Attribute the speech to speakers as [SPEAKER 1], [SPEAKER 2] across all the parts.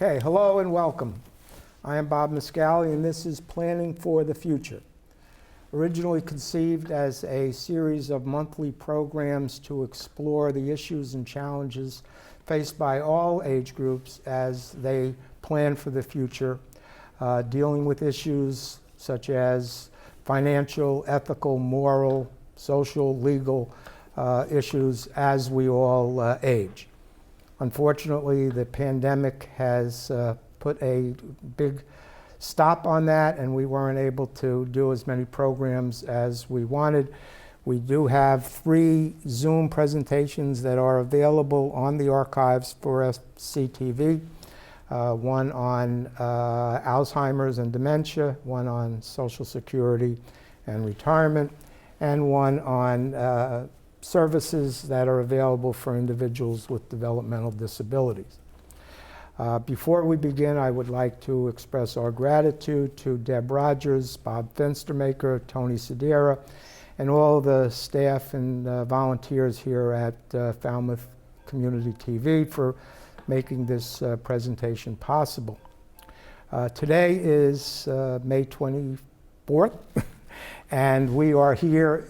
[SPEAKER 1] Okay, hello and welcome. I am Bob Mascali, and this is Planning for the Future. Originally conceived as a series of monthly programs to explore the issues and challenges faced by all age groups as they plan for the future, dealing with issues such as financial, ethical, moral, social, legal issues as we all age. Unfortunately, the pandemic has put a big stop on that, and we weren't able to do as many programs as we wanted. We do have 3 Zoom presentations that are available on the archives for FCTV. One on Alzheimer's and dementia, one on Social Security and retirement, and one on services that are available for individuals with developmental disabilities. Before we begin, I would like to express our gratitude to Deb Rogers, Bob Fenstermaker, Tony Sedera, and all the staff and volunteers here at Falmouth Community TV for making this presentation possible. Today is May 24th, and we are here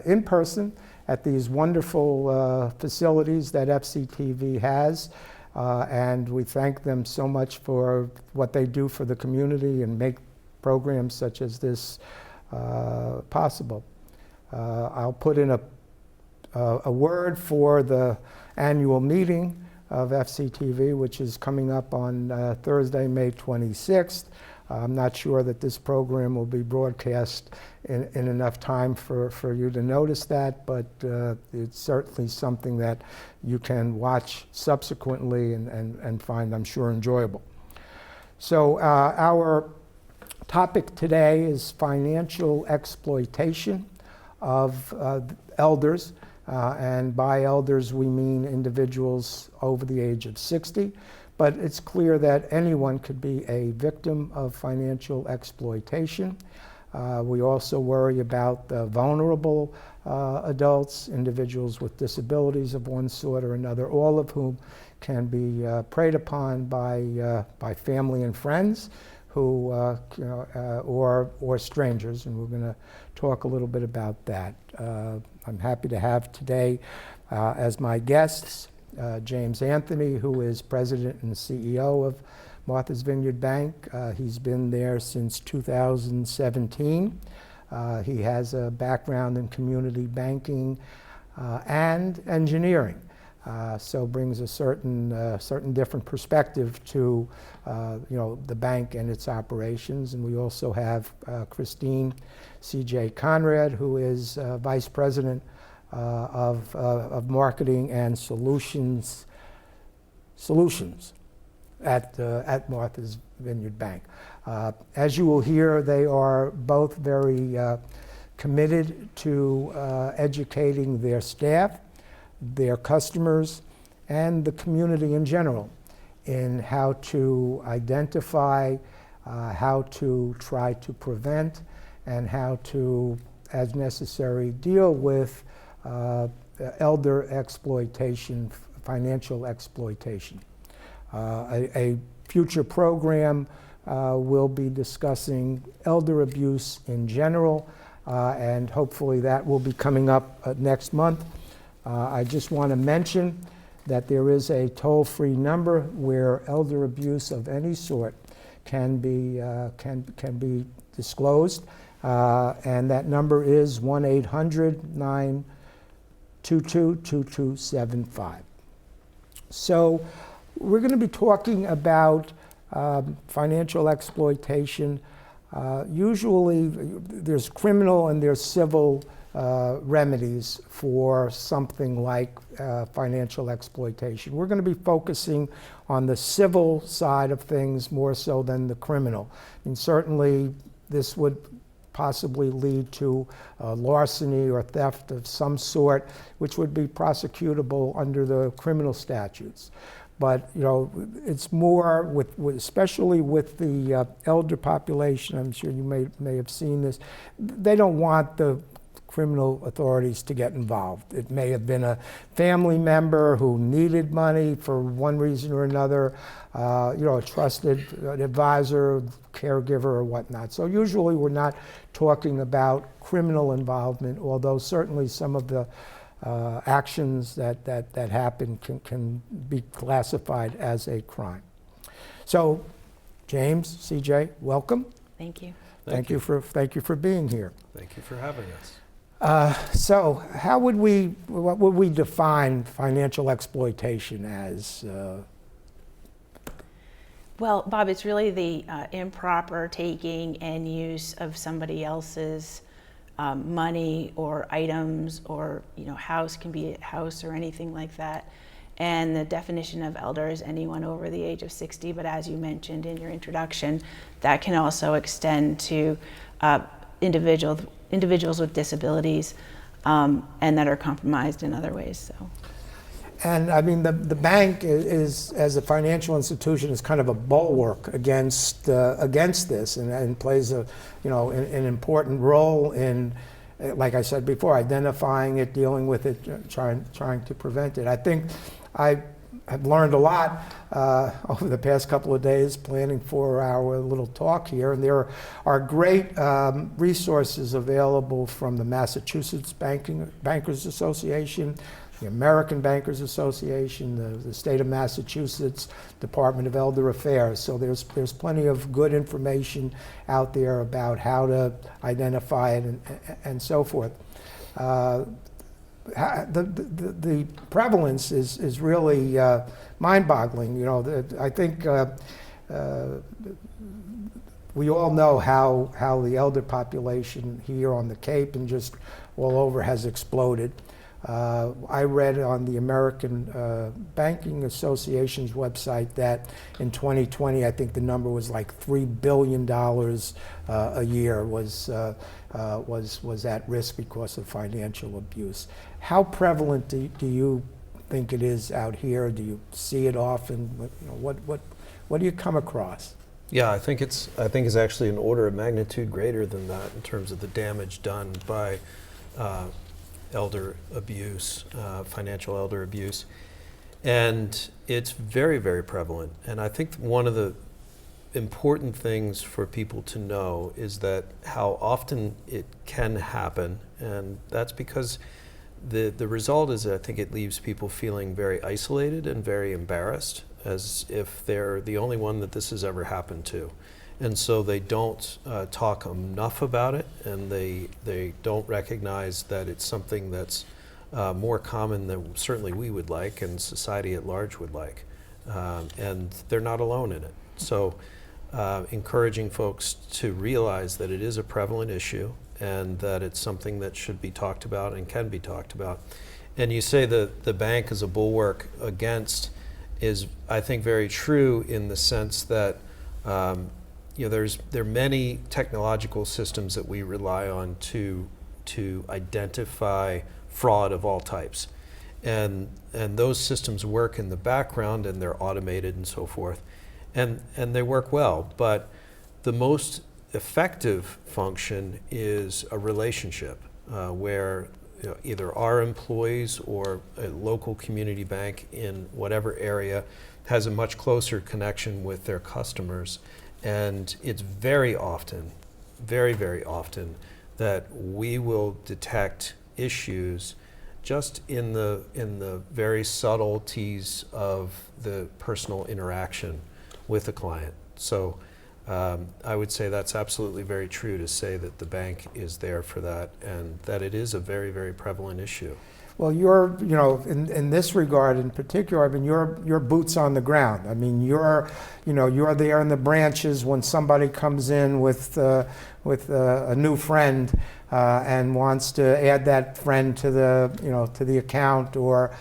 [SPEAKER 1] in person at these wonderful facilities that FCTV has, and we thank them so much for what they do for the community and make programs such as this possible. I'll put in a word for the annual meeting of FCTV, which is coming up on Thursday, May 26th. I'm not sure that this program will be broadcast in enough time for you to notice that, but it's certainly something that you can watch subsequently and find, I'm sure, enjoyable. So our topic today is financial exploitation of elders. And by elders, we mean individuals over the age of 60. But it's clear that anyone could be a victim of financial exploitation. We also worry about the vulnerable adults, individuals with disabilities of one sort or another, all of whom can be preyed upon by family and friends who, or strangers, and we're going to talk a little bit about that. I'm happy to have today as my guests James Anthony, who is president and CEO of Martha's Vineyard Bank. He's been there since 2017. He has a background in community banking and engineering, so brings a certain different perspective to the bank and its operations. And we also have Christine CJ Conrad, who is vice president of marketing and solutions at Martha's Vineyard Bank. As you will hear, they are both very committed to educating their staff, their customers, and the community in general in how to identify, how to try to prevent, and how to, as necessary, deal with elder exploitation, financial exploitation. A future program will be discussing elder abuse in general, and hopefully that will be coming up next month. I just want to mention that there is a toll-free number where elder abuse of any sort can be disclosed, and that number is 1-800-922-2275. So we're going to be talking about financial exploitation. Usually there's criminal and there's civil remedies for something like financial exploitation. We're going to be focusing on the civil side of things more so than the criminal. And certainly this would possibly lead to larceny or theft of some sort, which would be prosecutable under the criminal statutes. But it's more especially with the elder population. I'm sure you may have seen this. They don't want the criminal authorities to get involved. It may have been a family member who needed money for one reason or another, a trusted advisor, caregiver, or whatnot. So usually we're not talking about criminal involvement, although certainly some of the actions that happen can be classified as a crime. So, James, CJ, welcome.
[SPEAKER 2] Thank you.
[SPEAKER 1] Thank you for being here.
[SPEAKER 3] Thank you for having us.
[SPEAKER 1] So, what would we define financial exploitation as?
[SPEAKER 2] Well, Bob, it's really the improper taking and use of somebody else's money or items, or house, can be a house or anything like that. And the definition of elder is anyone over the age of 60, but as you mentioned in your introduction, that can also extend to individuals with disabilities and that are compromised in other ways. So.
[SPEAKER 1] And I mean, the bank is, as a financial institution, is kind of a bulwark against this, and plays an important role in, like I said before, identifying it, dealing with it, trying to prevent it. I think I have learned a lot over the past couple of days planning for our little talk here, and there are great resources available from the Massachusetts Bankers Association, the American Bankers Association, the state of Massachusetts Department of Elder Affairs. So there's plenty of good information out there about how to identify it and so forth. The prevalence is really mind-boggling. I think we all know how the elder population here on the Cape and just all over has exploded. I read on the American Banking Association's website that in 2020, I think the number was like $3 billion a year was at risk because of financial abuse. How prevalent do you think it is out here? Do you see it often? What do you come across?
[SPEAKER 3] Yeah, I think it's actually an order of magnitude greater than that in terms of the damage done by elder abuse, financial elder abuse. And it's very, very prevalent. And I think one of the important things for people to know is that how often it can happen, and that's because the result is, I think it leaves people feeling very isolated and very embarrassed, as if they're the only one that this has ever happened to. And so they don't talk enough about it, and they don't recognize that it's something that's more common than certainly we would like and society at large would like. And they're not alone in it. So encouraging folks to realize that it is a prevalent issue and that it's something that should be talked about and can be talked about. And you say that the bank is a bulwark against is, I think, very true in the sense that there are many technological systems that we rely on to identify fraud of all types, and those systems work in the background and they're automated and so forth, and they work well. But the most effective function is a relationship where either our employees or a local community bank in whatever area has a much closer connection with their customers. And it's very often, very, very often, that we will detect issues just in the very subtleties of the personal interaction with a client. So I would say that's absolutely very true to say that the bank is there for that, and that it is a very, very prevalent issue.
[SPEAKER 1] Well, you're, in this regard in particular, I mean, you're boots on the ground. I mean, you're there in the branches when somebody comes in with a new friend and wants to add that friend to the account, or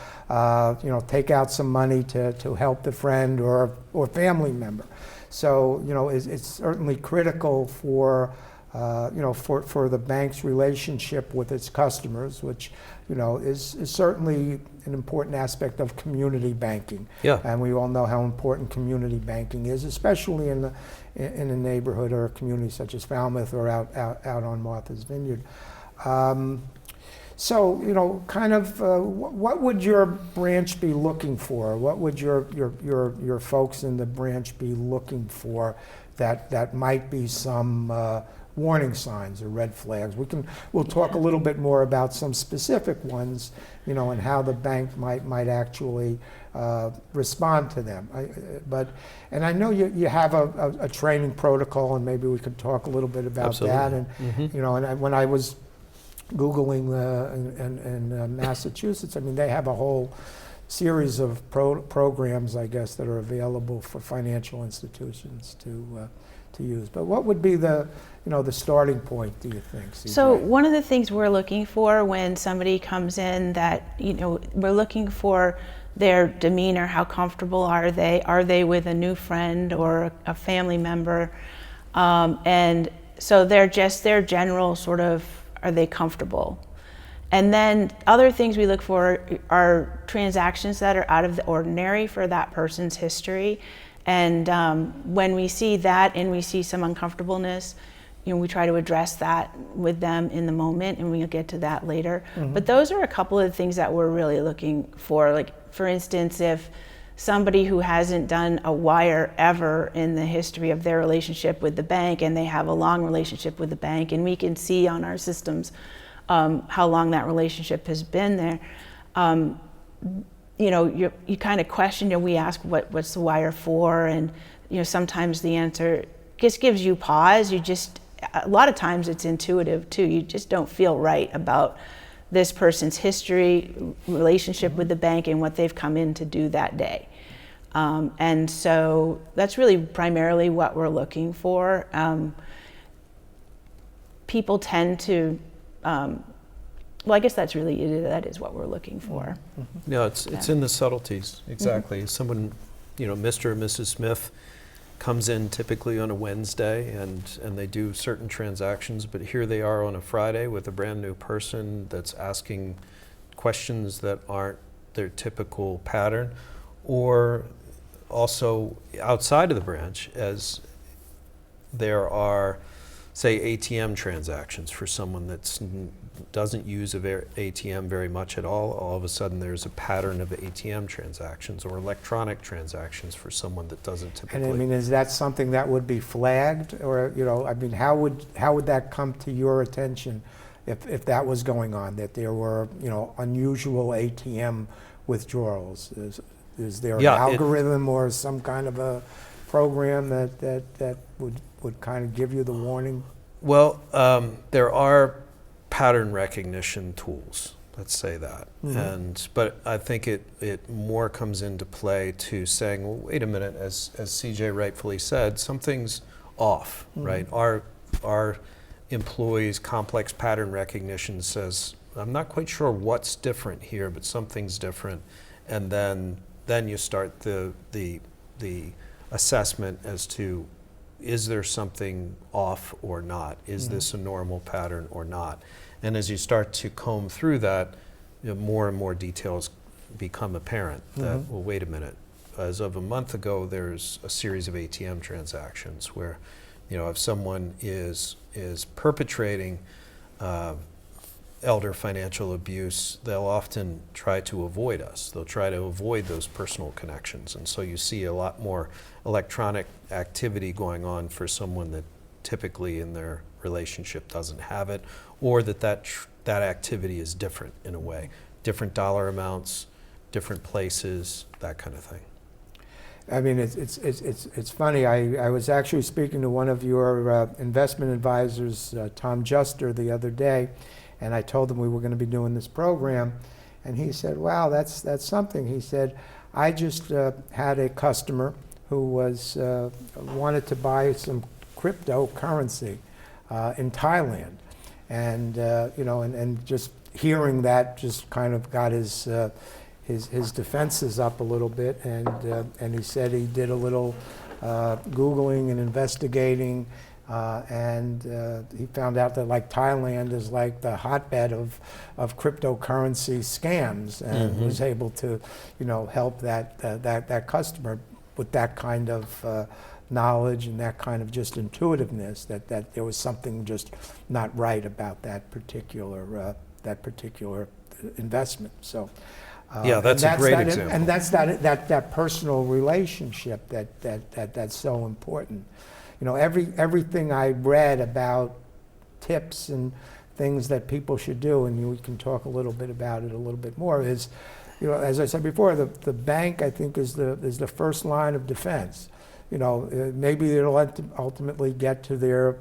[SPEAKER 1] take out some money to help the friend or family member. So it's certainly critical for the bank's relationship with its customers, which is certainly an important aspect of community banking.
[SPEAKER 3] Yeah.
[SPEAKER 1] And we all know how important community banking is, especially in a neighborhood or a community such as Falmouth or out on Martha's Vineyard. So, kind of, what would your branch be looking for? What would your folks in the branch be looking for that might be some warning signs or red flags? We'll talk a little bit more about some specific ones, and how the bank might actually respond to them. And I know you have a training protocol, and maybe we could talk a little bit about
[SPEAKER 3] Absolutely.
[SPEAKER 1] that. And when I was Googling in Massachusetts, I mean, they have a whole series of programs, I guess, that are available for financial institutions to use. But what would be the starting point, do you think, CJ?
[SPEAKER 2] So one of the things we're looking for when somebody comes in, that we're looking for their demeanor. How comfortable are they? Are they with a new friend or a family member? And so their general sort of, are they comfortable? And then other things we look for are transactions that are out of the ordinary for that person's history. And when we see that and we see some uncomfortableness, we try to address that with them in the moment, and we'll get to that later.
[SPEAKER 1] Mm-hmm.
[SPEAKER 2] But those are a couple of things that we're really looking for. Like, for instance, if somebody who hasn't done a wire ever in the history of their relationship with the bank, and they have a long relationship with the bank, and we can see on our systems how long that relationship has been there, you kind of question, we ask what's the wire for, and sometimes the answer just gives you pause. A lot of times it's intuitive too. You just don't feel right about this person's history, relationship with the bank, and what they've come in to do that day. And so that's really primarily what we're looking for. People tend to, I guess that is what we're looking for.
[SPEAKER 3] Mm-hmm. No, it's in the subtleties, exactly. Mm-hmm. Someone, Mr. or Mrs. Smith comes in typically on a Wednesday, and they do certain transactions, but here they are on a Friday with a brand new person that's asking questions that aren't their typical pattern. Or also outside of the branch, as there are, say, ATM transactions for someone that doesn't use ATM very much at all of a sudden there's a pattern of ATM transactions or electronic transactions for someone that doesn't typically.
[SPEAKER 1] And I mean, is that something that would be flagged, or how would that come to your attention if that was going on, that there were unusual ATM withdrawals? Is there an algorithm or some kind of a program that would kind of give you the warning?
[SPEAKER 3] Well, there are pattern recognition tools, let's say that. Mm-hmm. But I think it more comes into play to saying, well, wait a minute, as CJ rightfully said, something's off, mm-hmm. right? Our employees' complex pattern recognition says, I'm not quite sure what's different here, but something's different. And then you start the assessment as to, is there something off or not? Is mm-hmm. this a normal pattern or not? And as you start to comb through that, more and more details become apparent that, mm-hmm. well, wait a minute. As of a month ago, there's a series of ATM transactions where, if someone is perpetrating elder financial abuse, they'll often try to avoid us. They'll try to avoid those personal connections. And so you see a lot more electronic activity going on for someone that typically in their relationship doesn't have it, or that activity is different in a way. Different dollar amounts, different places, that kind of thing.
[SPEAKER 1] I mean, it's funny. I was actually speaking to one of your investment advisors, Tom Juster, the other day, and I told him we were going to be doing this program, and he said, wow, that's something. He said, I just had a customer who wanted to buy some cryptocurrency in Thailand, and and just hearing that just kind of got his defenses up a little bit, and he said he did a little Googling and investigating, and he found out that Thailand is the hotbed of cryptocurrency scams, and mm-hmm. was able to help that customer with that kind of knowledge and that kind of just intuitiveness that there was something just not right about that particular that particular investment. So.
[SPEAKER 3] Yeah, that's a great example.
[SPEAKER 1] And that's that personal relationship that's so important. You know, everything I read about tips and things that people should do, and we can talk a little bit about it a little bit more, is, you know, as I said before, the bank, I think, is the first line of defense. You know, maybe it'll ultimately get to their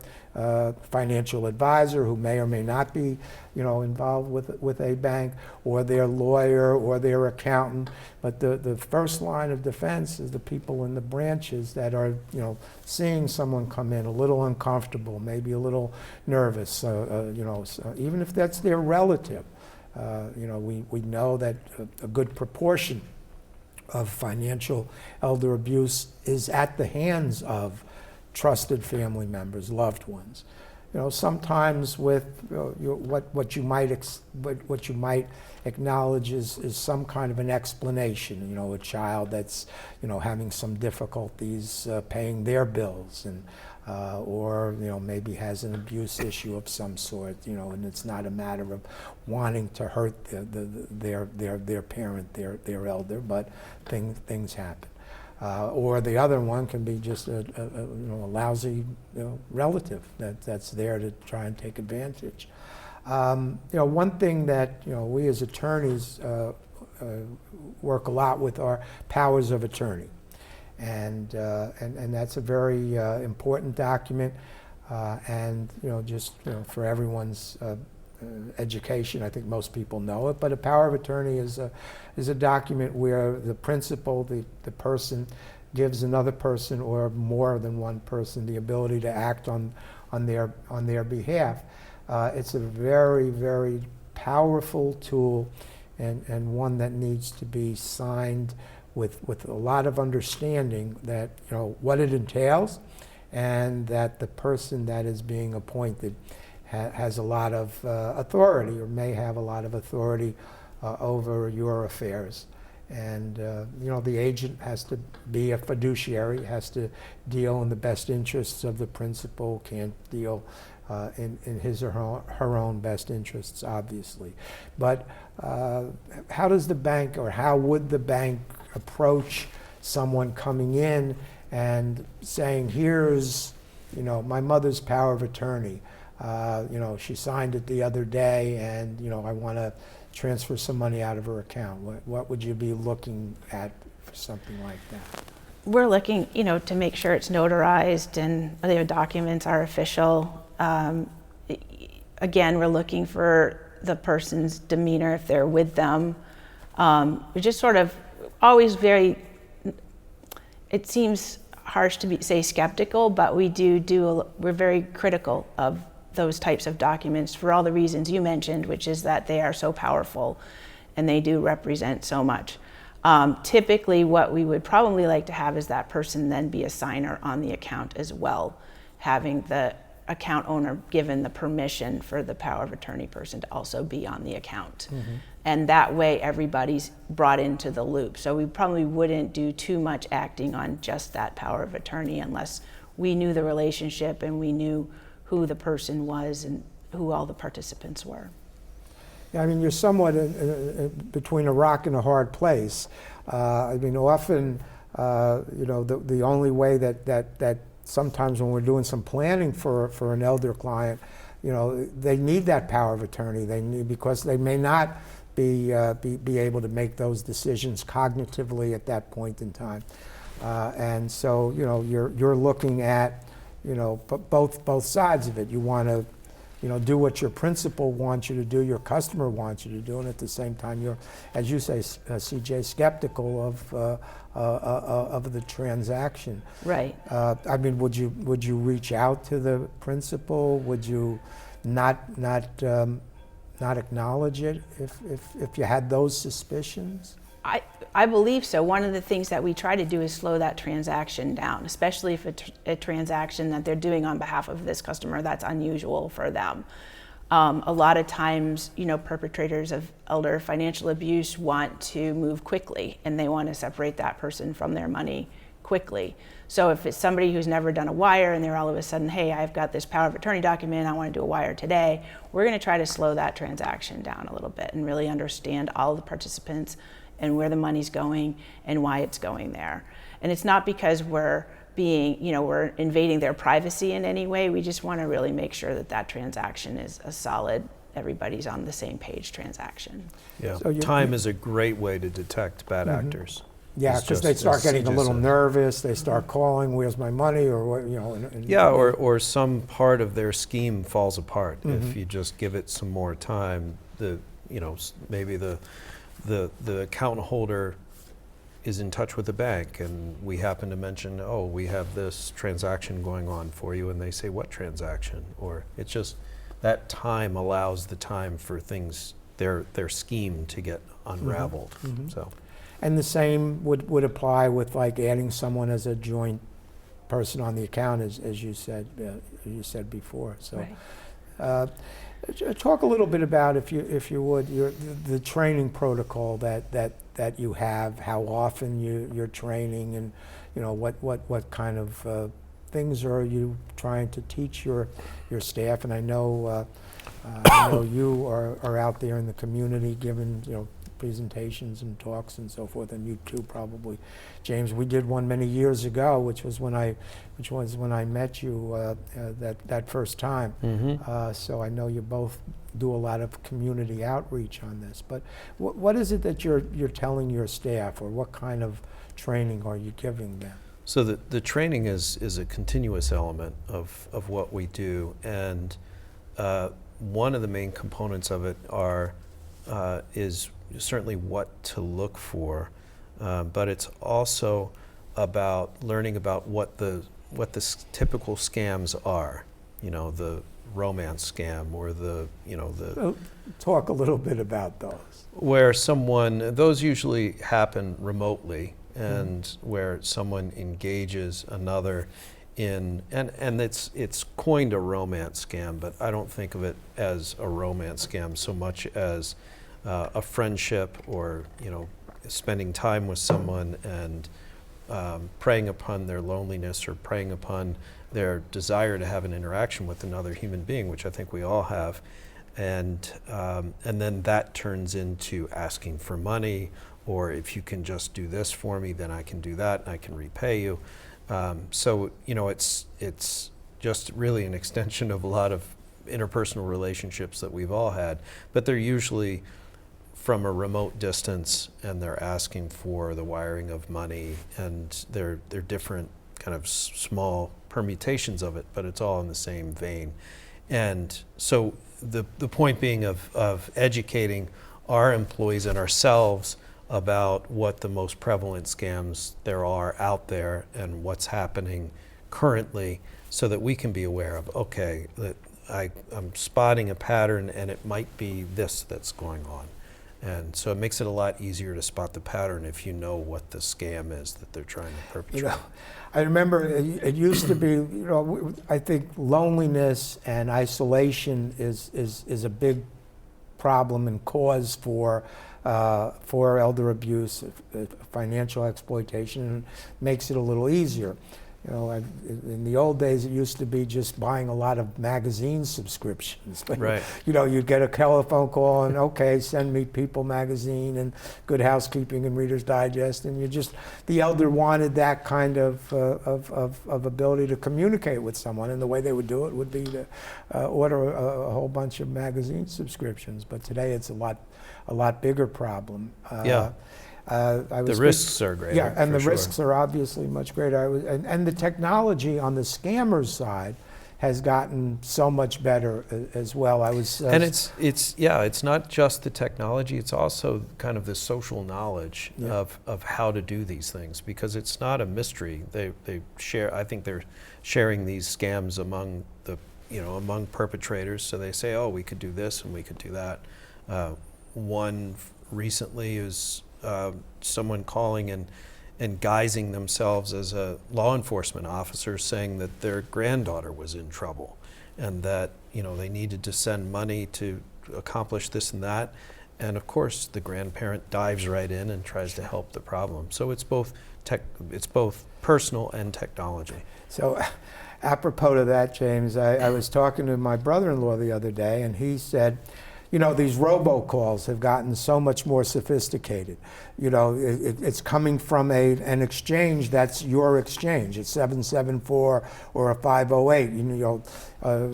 [SPEAKER 1] financial advisor, who may or may not be, you know, involved with a bank, or their lawyer or their accountant. But the first line of defense is the people in the branches that are, you know, seeing someone come in a little uncomfortable, maybe a little nervous, you know, so even if that's their relative. You know, we know that a good proportion of financial elder abuse is at the hands of trusted family members, loved ones. You know, sometimes with what you might acknowledge is some kind of an explanation. You know, a child that's, you know, having some difficulties paying their bills, and or, you know, maybe has an abuse issue of some sort. You know, and it's not a matter of wanting to hurt their parent, their elder, but things happen. Or the other one can be just a lousy, you know, relative that's there to try and take advantage. You know, one thing that, you know, we as attorneys work a lot with are powers of attorney, and that's a very important document. And, you know, just, you know, for everyone's education, I think most people know it, but a power of attorney is a document where the principal, the person, gives another person, or more than one person, the ability to act on their behalf. It's a very, very powerful tool, and one that needs to be signed with a lot of understanding that, you know, what it entails, and that the person that is being appointed has a lot of authority, or may have a lot of authority over your affairs. And you know, the agent has to be a fiduciary, has to deal in the best interests of the principal, can't deal in his or her own best interests, obviously. But how does the bank, or how would the bank approach someone coming in and saying, here's, you know, my mother's power of attorney. You know, she signed it the other day, and, you know, I want to transfer some money out of her account. What would you be looking at for something like that?
[SPEAKER 2] We're looking, you know, to make sure it's notarized and the documents are official. Again, we're looking for the person's demeanor if they're with them. We're just sort of always very, it seems harsh to say skeptical, but we're very critical of those types of documents for all the reasons you mentioned, which is that they are so powerful and they do represent so much. Typically, what we would probably like to have is that person then be a signer on the account as well, having the account owner given the permission for the power of attorney person to also be on the account. Mm-hmm. And that way everybody's brought into the loop. So we probably wouldn't do too much acting on just that power of attorney unless we knew the relationship and we knew who the person was and who all the participants were.
[SPEAKER 1] Yeah, I mean, you're somewhat between a rock and a hard place. I mean, often, you know, the only way that sometimes when we're doing some planning for an elder client, you know, they need that power of attorney. They need, because they may not be able to make those decisions cognitively at that point in time. And so, you know, you're looking at, you know, both sides of it. You want to, you know, do what your principal wants you to do, your customer wants you to do, and at the same time you're, as you say, CJ, skeptical of the transaction.
[SPEAKER 2] Right.
[SPEAKER 1] I mean, would you reach out to the principal? Would you not acknowledge it if you had those suspicions?
[SPEAKER 2] I believe so. One of the things that we try to do is slow that transaction down, especially if a transaction that they're doing on behalf of this customer that's unusual for them. A lot of times, you know, perpetrators of elder financial abuse want to move quickly, and they want to separate that person from their money quickly. So if it's somebody who's never done a wire and they're all of a sudden, hey, I've got this power of attorney document, I want to do a wire today, we're going to try to slow that transaction down a little bit and really understand all of the participants and where the money's going and why it's going there. And it's not because we're we're invading their privacy in any way. We just want to really make sure that that transaction is a solid, everybody's on the same page transaction.
[SPEAKER 3] Yeah,
[SPEAKER 1] So
[SPEAKER 3] time is a great way to detect bad actors.
[SPEAKER 1] Yeah,
[SPEAKER 3] It's
[SPEAKER 1] because
[SPEAKER 3] just
[SPEAKER 1] they start
[SPEAKER 3] as
[SPEAKER 1] getting a
[SPEAKER 3] CJ
[SPEAKER 1] little
[SPEAKER 3] said.
[SPEAKER 1] nervous, they start calling, where's my money, or what,
[SPEAKER 3] Yeah, or some part of their scheme falls apart. If you just give it some more time, maybe the account holder is in touch with the bank, and we happen to mention, oh, we have this transaction going on for you, and they say, what transaction? Or it's just that time allows the time for things, their scheme to get unraveled. So.
[SPEAKER 1] And the same would apply with like adding someone as a joint person on the account, as you said before. So,
[SPEAKER 2] Right.
[SPEAKER 1] Talk a little bit about, if you would, the training protocol that you have, how often you're training, and what kind of things are you trying to teach your staff? And I know you are out there in the community giving presentations and talks and so forth, and you too probably, James. We did one many years ago, which was when I met you that first time. So I know you both do a lot of community outreach on this. But what is it that you're telling your staff, or what kind of training are you giving them?
[SPEAKER 3] So the training is a continuous element of what we do, and one of the main components of it is certainly what to look for, but it's also about learning about what the typical scams are. The romance scam, or the
[SPEAKER 1] Talk a little bit about those.
[SPEAKER 3] where those usually happen remotely, and where someone engages another in, and it's coined a romance scam, but I don't think of it as a romance scam so much as a friendship, or spending time with someone and preying upon their loneliness, or preying upon their desire to have an interaction with another human being, which I think we all have, and then that turns into asking for money, or if you can just do this for me, then I can do that and I can repay you. So it's just really an extension of a lot of interpersonal relationships that we've all had, but they're usually from a remote distance, and they're asking for the wiring of money, and they're different kind of small permutations of it, but it's all in the same vein. And so the point being of educating our employees and ourselves about what the most prevalent scams there are out there and what's happening currently, so that we can be aware of, okay, that I'm spotting a pattern, and it might be this that's going on. And so it makes it a lot easier to spot the pattern if you know what the scam is that they're trying to perpetrate.
[SPEAKER 1] I remember it used to be, I think loneliness and isolation is a big problem and cause for elder abuse, financial exploitation, and makes it a little easier. In the old days, it used to be just buying a lot of magazine subscriptions.
[SPEAKER 3] Right.
[SPEAKER 1] You'd get a telephone call and, okay, send me People magazine and Good Housekeeping and Reader's Digest, and the elder wanted that kind of ability to communicate with someone, and the way they would do it would be to order a whole bunch of magazine subscriptions. But today, it's a lot bigger problem.
[SPEAKER 3] Yeah. The risks are greater.
[SPEAKER 1] Yeah, and the
[SPEAKER 3] sure.
[SPEAKER 1] risks are obviously much greater. And the technology on the scammers' side has gotten so much better as well.
[SPEAKER 3] And it's not just the technology; it's also kind of the social knowledge of how to do these things, because it's not a mystery. They share. I think they're sharing these scams among among perpetrators. So they say, oh, we could do this and we could do that. One recently is someone calling and guising themselves as a law enforcement officer, saying that their granddaughter was in trouble, and that they needed to send money to accomplish this and that. And of course, the grandparent dives right in and tries to help the problem. So it's both personal and technology.
[SPEAKER 1] So, apropos to that, James, I was talking to my brother-in-law the other day, and he said, you know, these robocalls have gotten so much more sophisticated. You know, it's coming from an exchange that's your exchange. It's 774 or a 508. You know,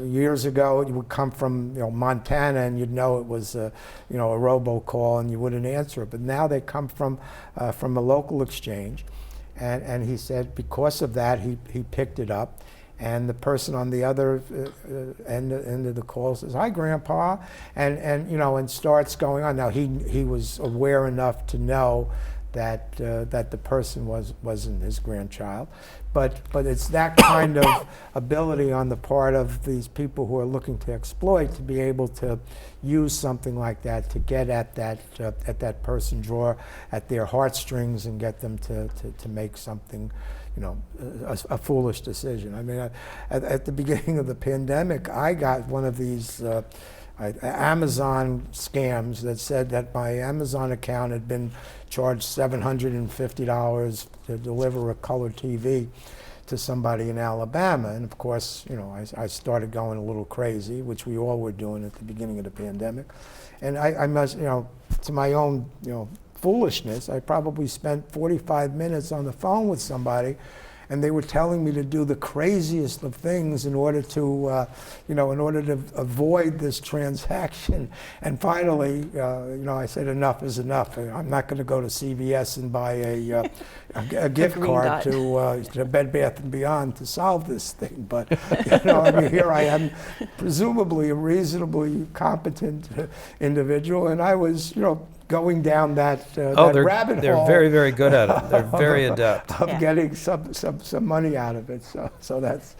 [SPEAKER 1] years ago it would come from Montana, and you'd know it was a robocall, and you wouldn't answer it. But now they come from a local exchange, and he said because of that he picked it up. And the person on the other end of the call says, "Hi, Grandpa," and starts going on. Now he was aware enough to know that the person wasn't his grandchild, but it's that kind of ability on the part of these people who are looking to exploit to be able to use something like that to get at that person, draw at their heartstrings, and get them to make something. A foolish decision. I mean, at the beginning of the pandemic, I got one of these Amazon scams that said that my Amazon account had been charged $750 to deliver a color TV to somebody in Alabama. And of course, I started going a little crazy, which we all were doing at the beginning of the pandemic. And I must, to my own, foolishness, I probably spent 45 minutes on the phone with somebody, and they were telling me to do the craziest of things in order to avoid this transaction. And finally, I said, enough is enough. I'm not going to go to CVS and buy a gift card to Bed Bath & Beyond to solve this thing. But here I am, presumably a reasonably competent individual, and I was, going down that rabbit hole.
[SPEAKER 3] They're very, very good at it. They're very adept
[SPEAKER 1] of getting some money out of it. So that's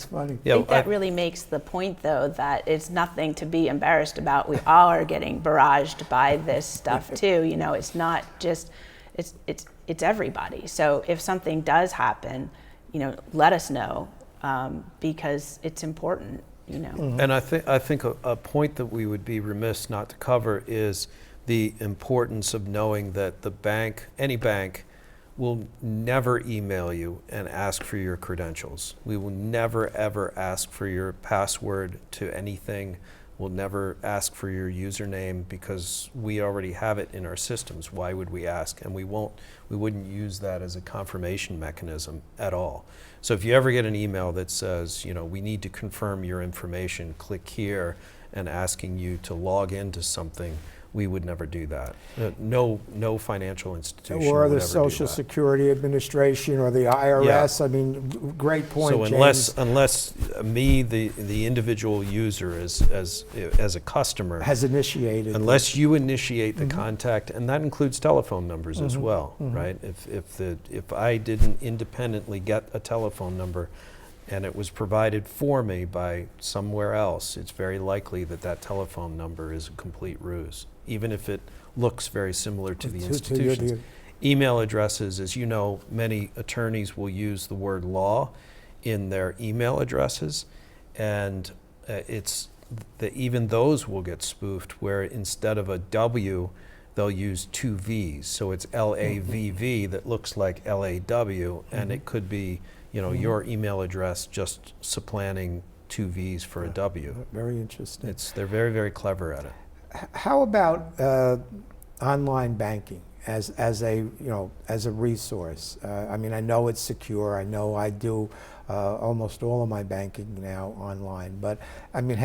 [SPEAKER 1] funny.
[SPEAKER 2] I think that really makes the point, though, that it's nothing to be embarrassed about. We all are getting barraged by this stuff too. It's not just it's everybody. So if something does happen, let us know because it's important.
[SPEAKER 1] Mm-hmm.
[SPEAKER 3] And I think a point that we would be remiss not to cover is the importance of knowing that any bank, will never email you and ask for your credentials. We will never, ever ask for your password to anything. We'll never ask for your username because we already have it in our systems. Why would we ask? And we wouldn't use that as a confirmation mechanism at all. So if you ever get an email that says, we need to confirm your information, click here, and asking you to log into something, we would never do that. No financial institution
[SPEAKER 1] or
[SPEAKER 3] would
[SPEAKER 1] the
[SPEAKER 3] ever
[SPEAKER 1] Social
[SPEAKER 3] do that.
[SPEAKER 1] Security Administration or the IRS. Yeah. I mean, great point,
[SPEAKER 3] so
[SPEAKER 1] James.
[SPEAKER 3] unless me, the individual user, as a customer,
[SPEAKER 1] has initiated,
[SPEAKER 3] unless you initiate the contact, and that includes telephone numbers as well,
[SPEAKER 1] Mm-hmm.
[SPEAKER 3] right? If I didn't independently get a telephone number, and it was provided for me by somewhere else, it's very likely that telephone number is a complete ruse, even if it looks very similar to the institutions. Email addresses, as you know, many attorneys will use the word law in their email addresses, and even those will get spoofed, where instead of a W, they'll use two V's. So it's LAVV that looks like LAW, and it could be your email address just supplanting two V's for a W.
[SPEAKER 1] Very interesting.
[SPEAKER 3] They're very, very clever at it.
[SPEAKER 1] How about online banking as a resource? I mean, I know it's secure. I know I do almost all of my banking now online. But I mean,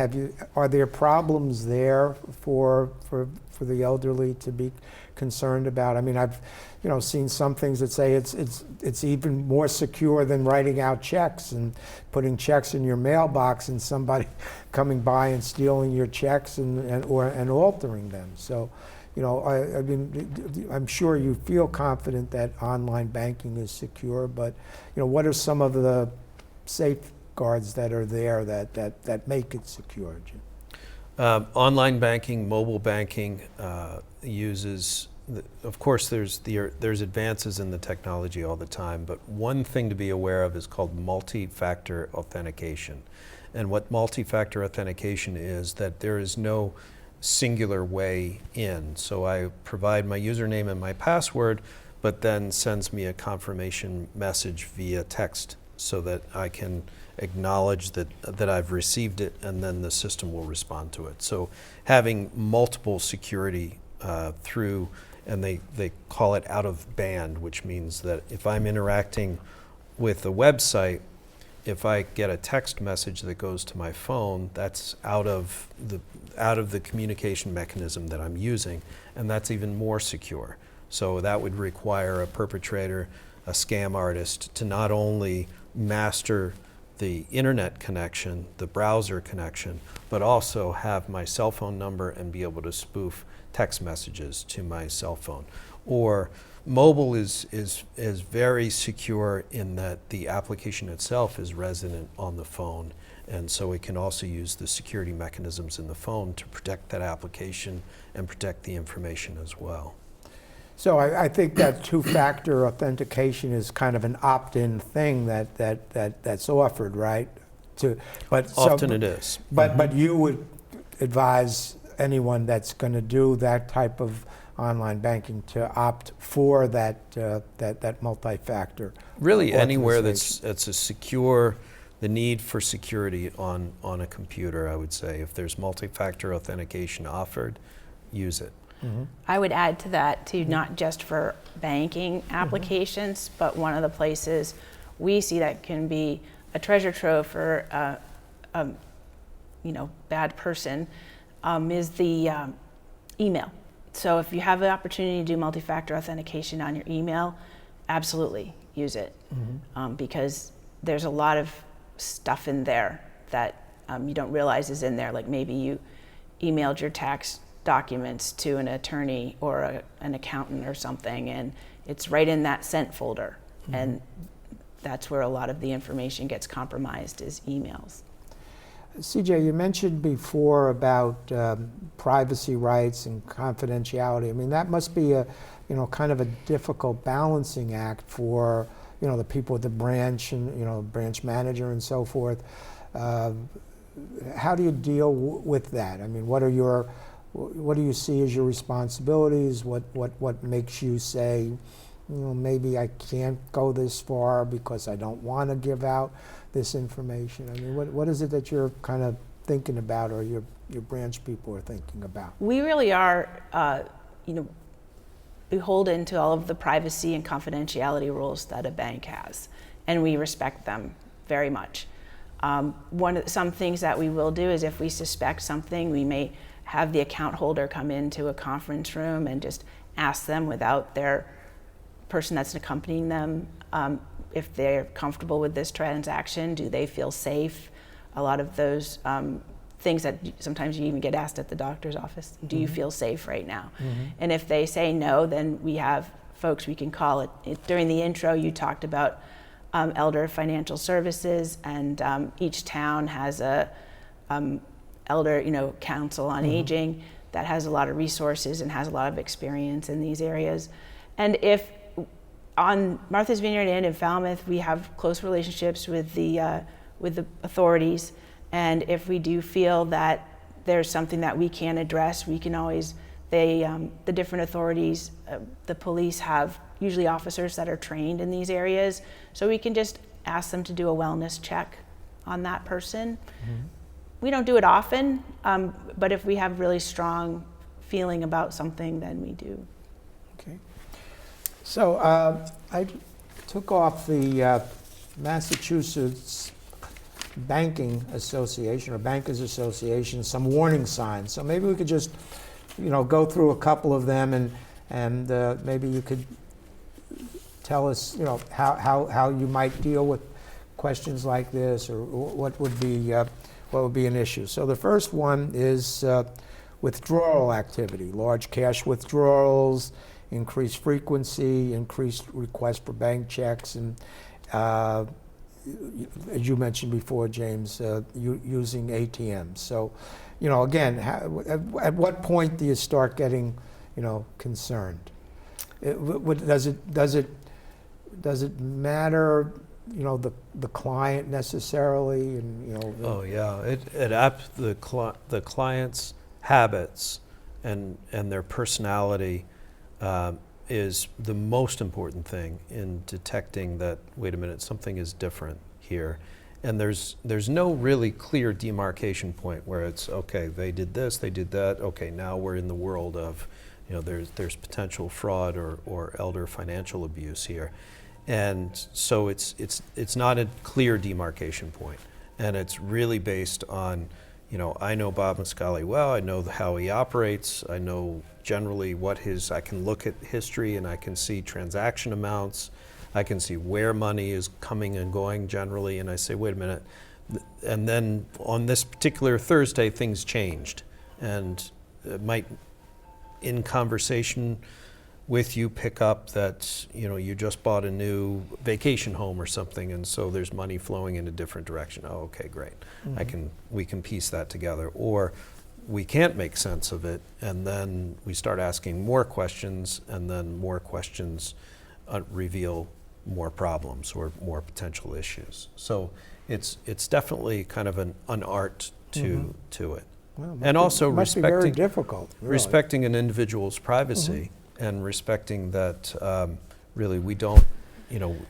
[SPEAKER 1] are there problems there for the elderly to be concerned about? I mean, I've seen some things that say it's even more secure than writing out checks and putting checks in your mailbox and somebody coming by and stealing your checks and altering them. So, I mean, I'm sure you feel confident that online banking is secure, but what are some of the safeguards that are there that make it secure, Jim?
[SPEAKER 3] Online banking, mobile banking uses, of course, there's advances in the technology all the time, but one thing to be aware of is called multi-factor authentication. And what multi-factor authentication is, that there is no singular way in. So I provide my username and my password, but then sends me a confirmation message via text so that I can acknowledge that I've received it, and then the system will respond to it. So having multiple security through, and they call it out of band, which means that if I'm interacting with a website, if I get a text message that goes to my phone, that's out of the communication mechanism that I'm using, and that's even more secure. So that would require a perpetrator, a scam artist, to not only master the internet connection, the browser connection, but also have my cell phone number and be able to spoof text messages to my cell phone. Or mobile is very secure in that the application itself is resident on the phone, and so it can also use the security mechanisms in the phone to protect that application and protect the information as well.
[SPEAKER 1] So I think that two-factor authentication is kind of an opt-in thing that's offered, right?
[SPEAKER 3] Often it is.
[SPEAKER 1] But you would advise anyone that's going to do that type of online banking to opt for that multi-factor.
[SPEAKER 3] Really, anywhere that's a secure, the need for security on a computer, I would say, if there's multi-factor authentication offered, use it.
[SPEAKER 1] Mm-hmm.
[SPEAKER 2] I would add to that too, not just for banking applications, but one of the places we see that can be a treasure trove for a bad person is the email. So if you have the opportunity to do multi-factor authentication on your email, absolutely use it, because there's a lot of stuff in there that you don't realize is in there. Like maybe you emailed your tax documents to an attorney or an accountant or something, and it's right in that sent folder, and that's where a lot of the information gets compromised, is emails.
[SPEAKER 1] CJ, you mentioned before about privacy rights and confidentiality. I mean, that must be a kind of a difficult balancing act for the people at the branch and branch manager and so forth. How do you deal with that? I mean, what do you see as your responsibilities? What makes you say, maybe I can't go this far because I don't want to give out this information? I mean, what is it that you're kind of thinking about, or your branch people are thinking about?
[SPEAKER 2] We really are, beholden to all of the privacy and confidentiality rules that a bank has, and we respect them very much. Some things that we will do is, if we suspect something, we may have the account holder come into a conference room and just ask them, without their person that's accompanying them, if they're comfortable with this transaction. Do they feel safe? A lot of those things that sometimes you even get asked at the doctor's office. Do you feel safe right now? And if they say no, then we have folks we can call it. During the intro, you talked about elder financial services, and each town has a elder, council on aging that has a lot of resources and has a lot of experience in these areas. And if on Martha's Vineyard and in Falmouth, we have close relationships with the authorities, and if we do feel that there's something that we can address, we can always, the different authorities, the police have usually officers that are trained in these areas, so we can just ask them to do a wellness check on that person. We don't do it often, but if we have really strong feeling about something, then we do.
[SPEAKER 1] Okay. So I took off the Massachusetts Banking Association, or Bankers Association, some warning signs. So maybe we could just, go through a couple of them, and maybe you could tell us, how you might deal with questions like this, or what would be an issue. So the first one is withdrawal activity, large cash withdrawals, increased frequency, increased request for bank checks, and as you mentioned before, James, using ATMs. So, again, at what point do you start getting, concerned? Does it matter, the client necessarily, and
[SPEAKER 3] Oh yeah, the client's habits and their personality is the most important thing in detecting that, wait a minute, something is different here. And there's no really clear demarcation point where it's, okay, they did this, they did that, okay, now we're in the world of, there's potential fraud or elder financial abuse here. And so it's not a clear demarcation point. And it's really based on, I know Bob Mascali well, I know how he operates, I know generally I can look at history and I can see transaction amounts, I can see where money is coming and going generally, and I say, wait a minute. And then on this particular Thursday, things changed. And it might, in conversation with you, pick up that, you just bought a new vacation home or something, and so there's money flowing in a different direction. Oh, okay, great. Mm-hmm. We can piece that together. Or we can't make sense of it, and then we start asking more questions, and then more questions reveal more problems or more potential issues. So it's definitely kind of an art to it.
[SPEAKER 1] Well,
[SPEAKER 3] and also
[SPEAKER 1] must be very difficult, really.
[SPEAKER 3] Respecting an individual's privacy and respecting that really we don't,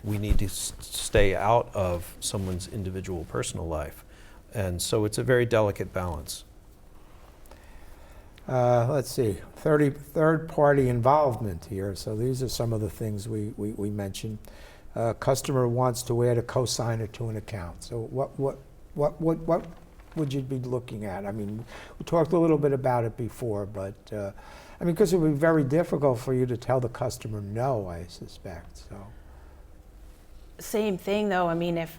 [SPEAKER 3] we need to stay out of someone's individual personal life. And so it's a very delicate balance.
[SPEAKER 1] Let's see, third-party involvement here. So these are some of the things we mentioned. Customer wants to add a cosigner to an account. So what would you be looking at? I mean, we talked a little bit about it before, but because it would be very difficult for you to tell the customer no, I suspect. So.
[SPEAKER 2] Same thing though.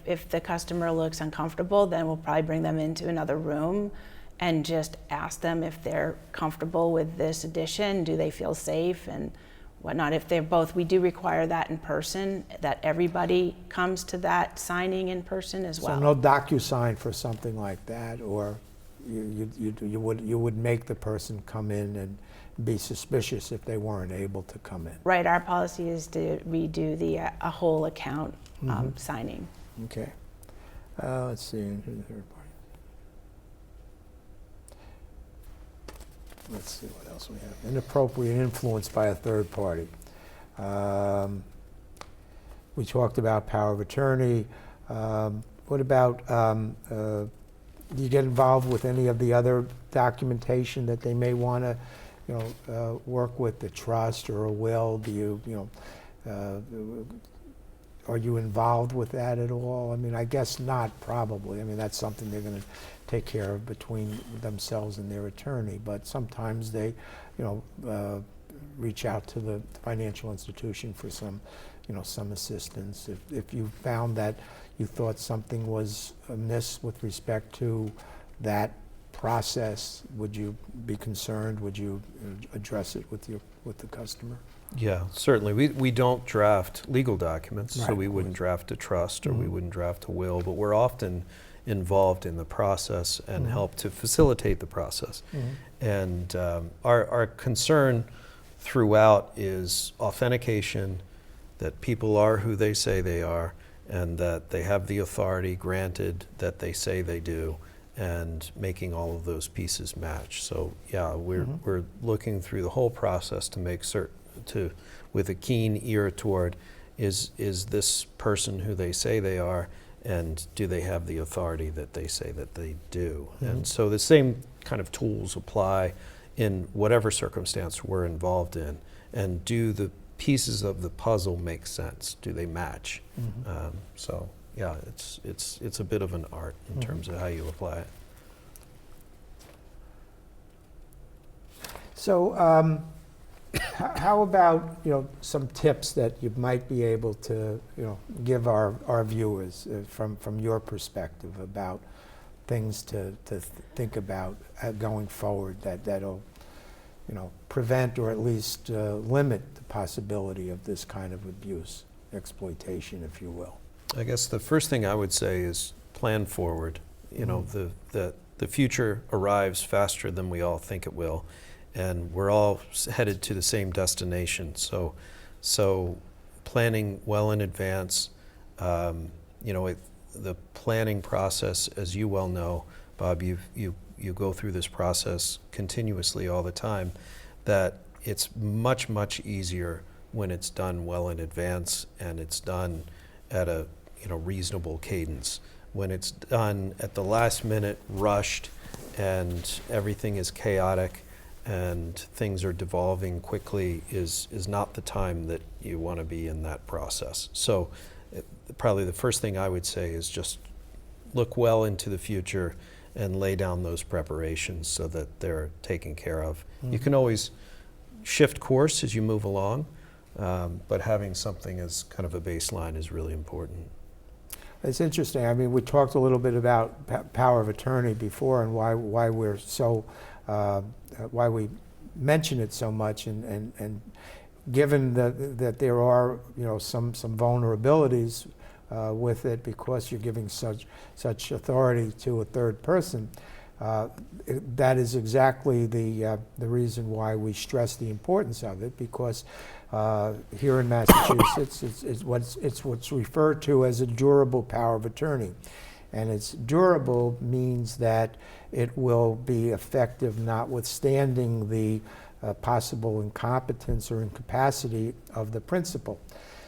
[SPEAKER 2] If the customer looks uncomfortable, then we'll probably bring them into another room and just ask them if they're comfortable with this addition. Do they feel safe and whatnot? If they're both, we do require that in person, that everybody comes to that signing in person as well.
[SPEAKER 1] So no DocuSign for something like that, or you would make the person come in and be suspicious if they weren't able to come in.
[SPEAKER 2] Right. Our policy is to redo a whole account signing.
[SPEAKER 1] Okay. Let's see. Third party. Let's see what else we have. Inappropriate influence by a third party. We talked about power of attorney. What about, do you get involved with any of the other documentation that they may want to, work with, the trust or a will? Do you, are you involved with that at all? I guess not, probably. That's something they're going to take care of between themselves and their attorney, but sometimes they, reach out to the financial institution for some, some assistance. If you found that you thought something was amiss with respect to that process, would you be concerned? Would you address it with the customer?
[SPEAKER 3] Yeah, certainly. We don't draft legal documents,
[SPEAKER 1] right,
[SPEAKER 3] so we wouldn't draft a trust or we wouldn't draft a will, but we're often involved in the process and help to facilitate the process. And our concern throughout is authentication, that people are who they say they are, and that they have the authority granted that they say they do, and making all of those pieces match. So yeah, we're looking through the whole process to make certain, with a keen ear toward, is this person who they say they are, and do they have the authority that they say that they do? And so the same kind of tools apply in whatever circumstance we're involved in. And do the pieces of the puzzle make sense? Do they match? So yeah, it's a bit of an art in terms of how you apply it. So how about some tips that you might be able to give our viewers from your perspective about things to think about going forward that'll prevent or at least limit the possibility of this kind of abuse, exploitation, if you will? I guess the first thing I would say is plan forward. The future arrives faster than we all think it will, and we're all headed to the same destination. So planning well in advance. The planning process, as you well know, Bob, you go through this process continuously all the time, that it's much, much easier when it's done well in advance and it's done at a reasonable cadence. When it's done at the last minute, rushed, and everything is chaotic and things are devolving quickly is not the time that you want to be in that process. So probably the first thing I would say is just look well into the future and lay down those preparations so that they're taken care of. You can always shift course as you move along, but having something as kind of a baseline is really important.
[SPEAKER 1] It's interesting. I mean, we talked a little bit about power of attorney before and why we're so why we mention it so much, and given that there are some vulnerabilities with it because you're giving such authority to a third person. That is exactly the reason why we stress the importance of it, because here in Massachusetts, it's what's referred to as a durable power of attorney. And it's durable means that it will be effective notwithstanding the possible incompetence or incapacity of the principal.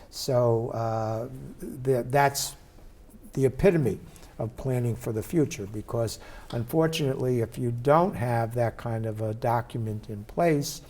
[SPEAKER 1] So that's the epitome of planning for the future, because unfortunately, if you don't have that kind of a document in place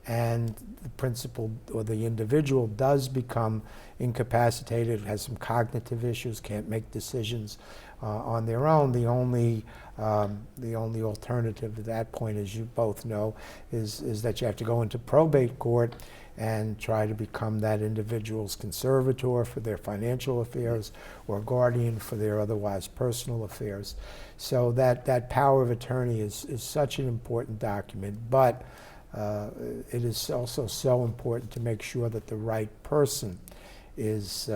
[SPEAKER 1] and the principal or the individual does become incapacitated, has some cognitive issues, can't make decisions on their own, the only alternative at that point, as you both know, is that you have to go into probate court and try to become that individual's conservator for their financial affairs or guardian for their otherwise personal affairs. So that power of attorney is such an important document, but it is also so important to make sure that the right person is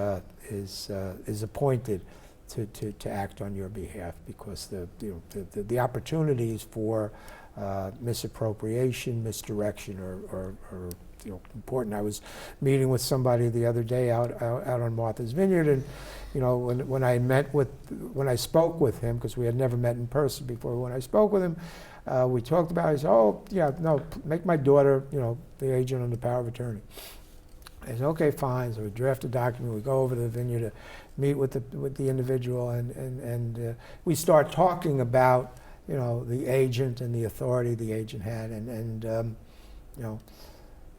[SPEAKER 1] appointed to act on your behalf, because the opportunities for misappropriation, misdirection are important. I was meeting with somebody the other day out on Martha's Vineyard, and when I spoke with him, because we had never met in person before, when I spoke with him, we talked about it. He said, "Oh, yeah, no, make my daughter, the agent on the power of attorney." I said, "Okay, fine." So we draft a document. We go over to the vineyard to meet with the individual, and we start talking about the agent and the authority the agent had, and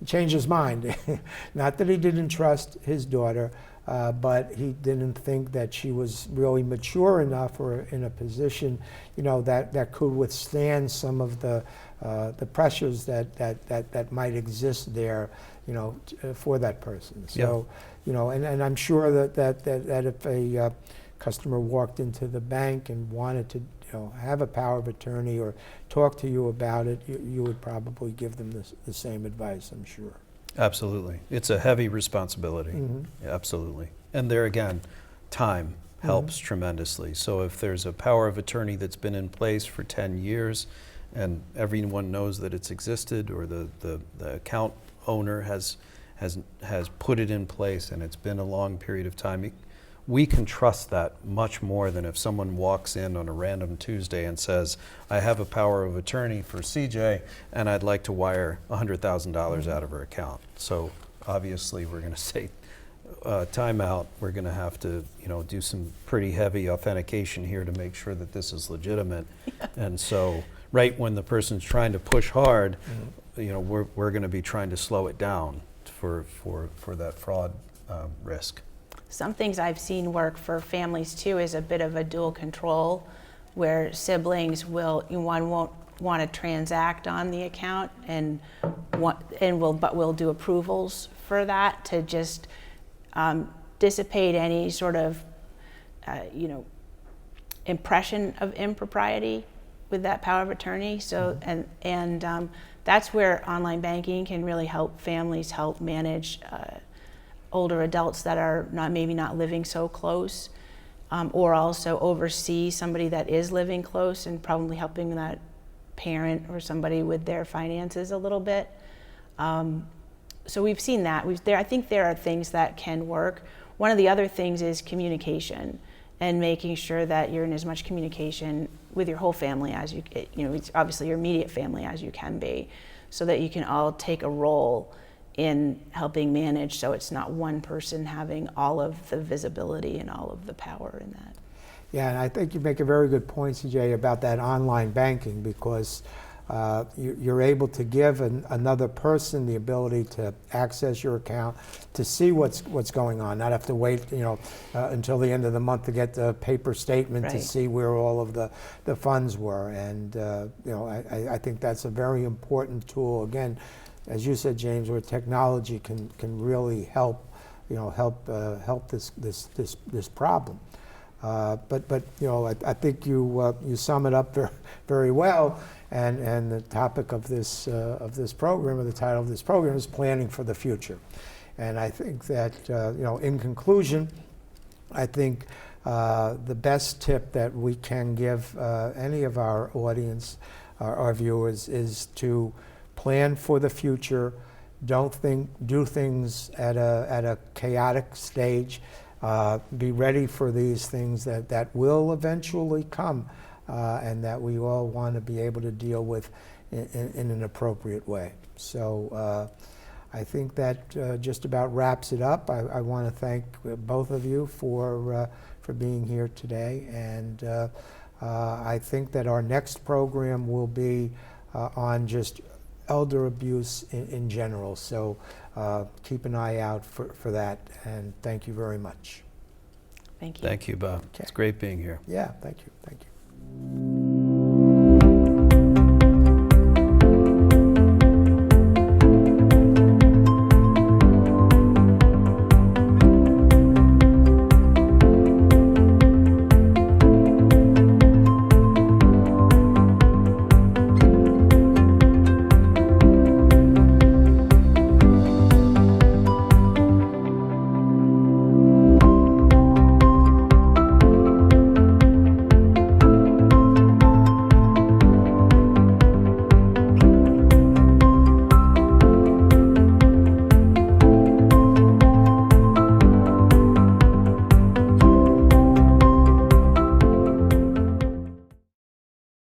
[SPEAKER 1] he changed his mind. Not that he didn't trust his daughter, but he didn't think that she was really mature enough or in a position, that could withstand some of the pressures that might exist there, for that person. So, and I'm sure that if a customer walked into the bank and wanted to, have a power of attorney or talk to you about it, you would probably give them the same advice, I'm sure.
[SPEAKER 3] Absolutely. It's a heavy responsibility.
[SPEAKER 1] Mm-hmm.
[SPEAKER 3] Yeah, absolutely. And there again, time helps tremendously. So if there's a power of attorney that's been in place for 10 years and everyone knows that it's existed, or the account owner has put it in place and it's been a long period of time, we can trust that much more than if someone walks in on a random Tuesday and says, "I have a power of attorney for CJ and I'd like to wire $100,000 out of her account." So obviously we're going to say, time out. We're going to have to, do some pretty heavy authentication here to make sure that this is legitimate. And so right when the person's trying to push hard, we're going to be trying to slow it down for that fraud risk.
[SPEAKER 2] Some things I've seen work for families too is a bit of a dual control, where siblings one won't want to transact on the account but will do approvals for that to just dissipate any sort of impression of impropriety with that power of attorney. So and that's where online banking can really help families help manage older adults that are maybe not living so close, or also oversee somebody that is living close and probably helping that parent or somebody with their finances a little bit. So we've seen that. I think there are things that can work. One of the other things is communication, and making sure that you're in as much communication with your whole family as it's obviously your immediate family as you can be, so that you can all take a role in helping manage, so it's not one person having all of the visibility and all of the power in that.
[SPEAKER 1] Yeah, and I think you make a very good point, CJ, about that online banking, because you're able to give another person the ability to access your account, to see what's going on, not have to wait, until the end of the month to get the paper statement to
[SPEAKER 2] Right.
[SPEAKER 1] see where all of the funds were. And I think that's a very important tool. Again, as you said, James, where technology can really help, help this problem. But I think you sum it up very, very well. And the topic of this program, or the title of this program, is planning for the future. And I think that in conclusion, I think the best tip that we can give any of our audience, our viewers, is to plan for the future. Do things at a chaotic stage. Be ready for these things that will eventually come, and that we all want to be able to deal with in an appropriate way. So I think that just about wraps it up. I want to thank both of you for being here today, and I think that our next program will be on just elder abuse in general. So keep an eye out for that, and thank you very much.
[SPEAKER 2] Thank you.
[SPEAKER 3] Thank you, Bob.
[SPEAKER 1] Okay.
[SPEAKER 3] It's great being here.
[SPEAKER 1] Yeah, thank you.